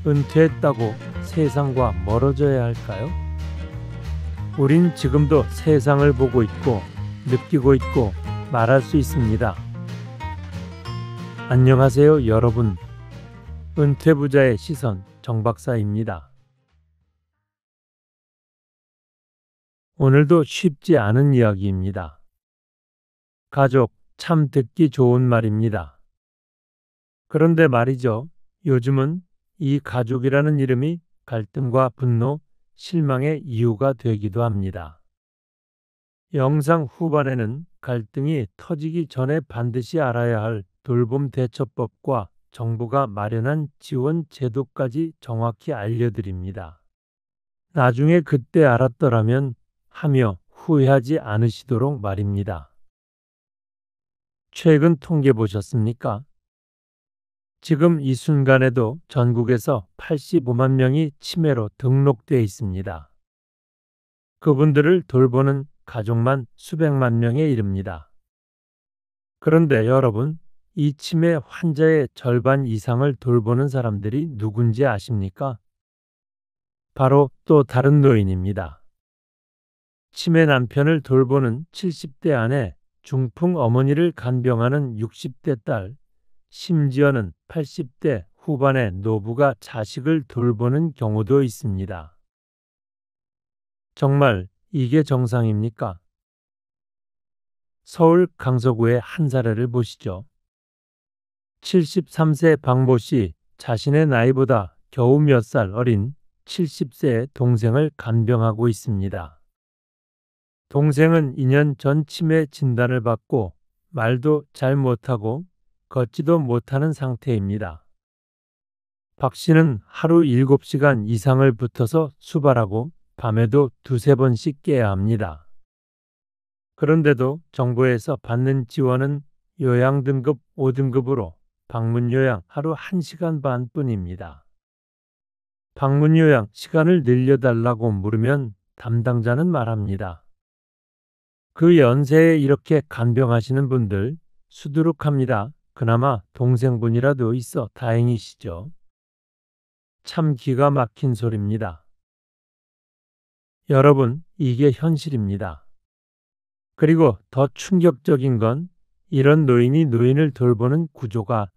은퇴했다고 세상과 멀어져야 할까요? 우린 지금도 세상을 보고 있고 느끼고 있고 말할 수 있습니다. 안녕하세요, 여러분. 은퇴부자의 시선 정박사입니다. 오늘도 쉽지 않은 이야기입니다. 가족, 참 듣기 좋은 말입니다. 그런데 말이죠. 요즘은 이 가족이라는 이름이 갈등과 분노, 실망의 이유가 되기도 합니다. 영상 후반에는 갈등이 터지기 전에 반드시 알아야 할 돌봄 대처법과 정부가 마련한 지원 제도까지 정확히 알려드립니다. 나중에 그때 알았더라면 하며 후회하지 않으시도록 말입니다. 최근 통계 보셨습니까? 지금 이 순간에도 전국에서 85만 명이 치매로 등록돼 있습니다. 그분들을 돌보는 가족만 수백만 명에 이릅니다. 그런데 여러분, 이 치매 환자의 절반 이상을 돌보는 사람들이 누군지 아십니까? 바로 또 다른 노인입니다. 치매 남편을 돌보는 70대 아내, 중풍 어머니를 간병하는 60대 딸, 심지어는 80대 후반의 노부가 자식을 돌보는 경우도 있습니다. 정말 이게 정상입니까? 서울 강서구의 한 사례를 보시죠. 73세 박모 씨 자신의 나이보다 겨우 몇 살 어린 70세의 동생을 간병하고 있습니다. 동생은 2년 전 치매 진단을 받고 말도 잘 못하고 걷지도 못하는 상태입니다. 박 씨는 하루 7시간 이상을 붙어서 수발하고 밤에도 두세 번씩 깨야 합니다. 그런데도 정부에서 받는 지원은 요양 등급 5등급으로 방문 요양 하루 1시간 반 뿐입니다. 방문 요양 시간을 늘려달라고 물으면 담당자는 말합니다. 그 연세에 이렇게 간병하시는 분들 수두룩합니다. 그나마 동생분이라도 있어 다행이시죠. 참 기가 막힌 소리입니다. 여러분, 이게 현실입니다. 그리고 더 충격적인 건 이런 노인이 노인을 돌보는 구조가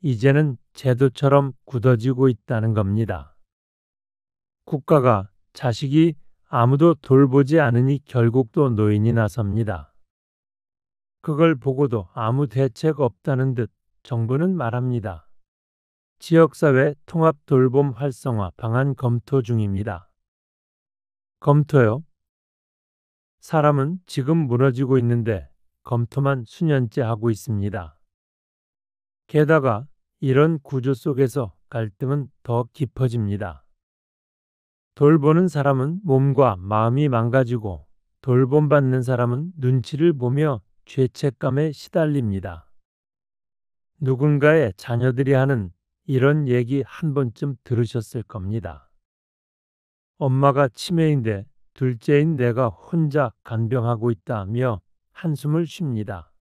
이제는 제도처럼 굳어지고 있다는 겁니다. 국가가 자식이 아무도 돌보지 않으니 결국 또 노인이 나섭니다. 그걸 보고도 아무 대책 없다는 듯 정부는 말합니다. 지역사회 통합 돌봄 활성화 방안 검토 중입니다. 검토요? 사람은 지금 무너지고 있는데 검토만 수년째 하고 있습니다. 게다가 이런 구조 속에서 갈등은 더 깊어집니다. 돌보는 사람은 몸과 마음이 망가지고 돌봄받는 사람은 눈치를 보며 죄책감에 시달립니다. 누군가의 자녀들이 하는 이런 얘기 한 번쯤 들으셨을 겁니다. 엄마가 치매인데 둘째인 내가 혼자 간병하고 있다며 한숨을 쉽니다.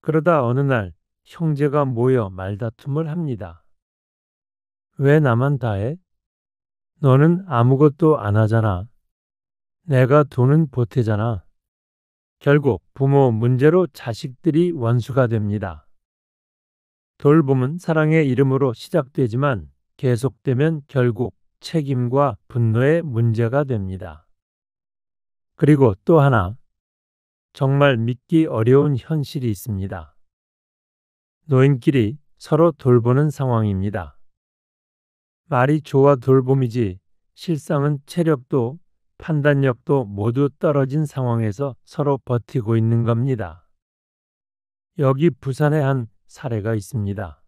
그러다 어느 날 형제가 모여 말다툼을 합니다. 왜 나만 다 해? 너는 아무것도 안 하잖아. 내가 돈은 보태잖아. 결국 부모 문제로 자식들이 원수가 됩니다. 돌봄은 사랑의 이름으로 시작되지만 계속되면 결국 책임과 분노의 문제가 됩니다. 그리고 또 하나, 정말 믿기 어려운 현실이 있습니다. 노인끼리 서로 돌보는 상황입니다. 말이 좋아 돌봄이지 실상은 체력도 판단력도 모두 떨어진 상황에서 서로 버티고 있는 겁니다. 여기 부산의 한 사례가 있습니다.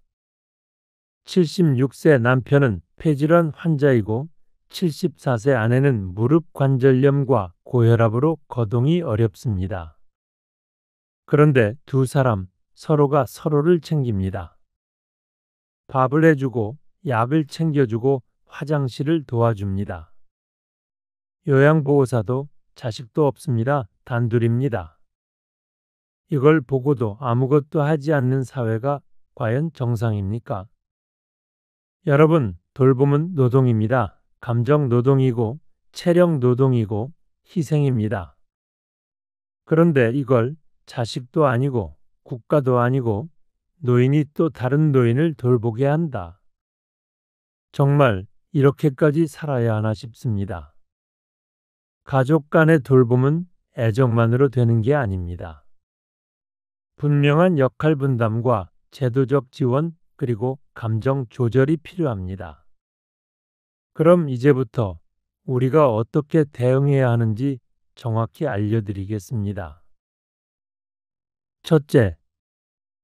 76세 남편은 폐질환 환자이고 74세 아내는 무릎 관절염과 고혈압으로 거동이 어렵습니다. 그런데 두 사람 서로가 서로를 챙깁니다. 밥을 해주고 약을 챙겨주고 화장실을 도와줍니다. 요양보호사도 자식도 없습니다. 단둘입니다. 이걸 보고도 아무것도 하지 않는 사회가 과연 정상입니까? 여러분, 돌봄은 노동입니다. 감정 노동이고 체력 노동이고 희생입니다. 그런데 이걸 자식도 아니고 국가도 아니고 노인이 또 다른 노인을 돌보게 한다. 정말 이렇게까지 살아야 하나 싶습니다. 가족 간의 돌봄은 애정만으로 되는 게 아닙니다. 분명한 역할 분담과 제도적 지원 그리고 감정 조절이 필요합니다. 그럼 이제부터 우리가 어떻게 대응해야 하는지 정확히 알려드리겠습니다. 첫째,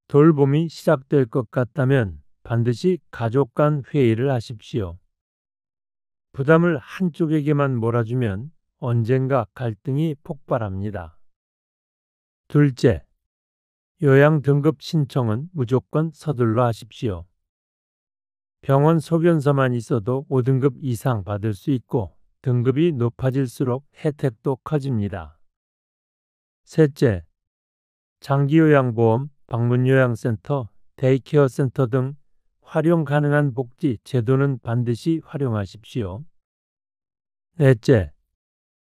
돌봄이 시작될 것 같다면 반드시 가족 간 회의를 하십시오. 부담을 한쪽에게만 몰아주면 언젠가 갈등이 폭발합니다. 둘째, 요양 등급 신청은 무조건 서둘러 하십시오. 병원 소견서만 있어도 5등급 이상 받을 수 있고 등급이 높아질수록 혜택도 커집니다. 셋째, 장기요양보험, 방문요양센터, 데이케어 센터 등 활용 가능한 복지 제도는 반드시 활용하십시오. 넷째,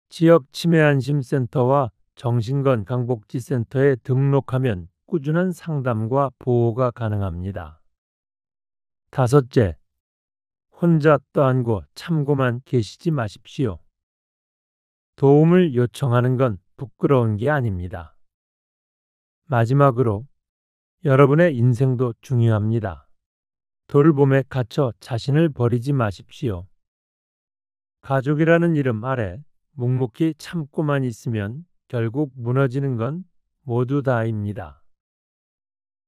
지역 치매안심센터와 정신건강복지센터에 등록하면 꾸준한 상담과 보호가 가능합니다. 다섯째, 혼자 떠안고 참고만 계시지 마십시오. 도움을 요청하는 건 부끄러운 게 아닙니다. 마지막으로 여러분의 인생도 중요합니다. 돌봄에 갇혀 자신을 버리지 마십시오. 가족이라는 이름 아래 묵묵히 참고만 있으면 결국 무너지는 건 모두 다입니다.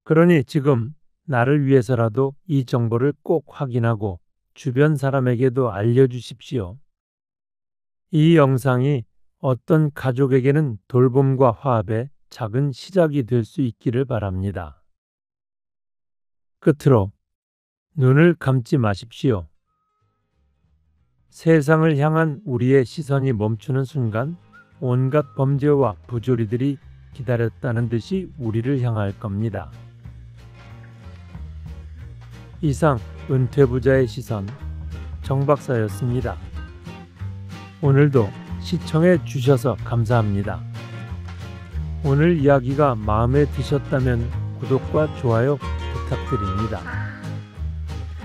그러니 지금 나를 위해서라도 이 정보를 꼭 확인하고 주변 사람에게도 알려주십시오. 이 영상이 어떤 가족에게는 돌봄과 화합의 작은 시작이 될 수 있기를 바랍니다. 끝으로 눈을 감지 마십시오. 세상을 향한 우리의 시선이 멈추는 순간 온갖 범죄와 부조리들이 기다렸다는 듯이 우리를 향할 겁니다. 이상 은퇴부자의 시선 정박사였습니다. 오늘도 시청해 주셔서 감사합니다. 오늘 이야기가 마음에 드셨다면 구독과 좋아요 부탁드립니다.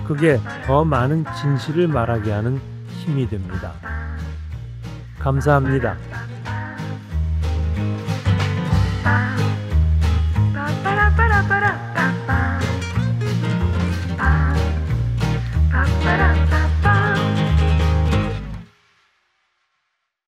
그게 더 많은 진실을 말하게 하는 힘이 됩니다. 감사합니다.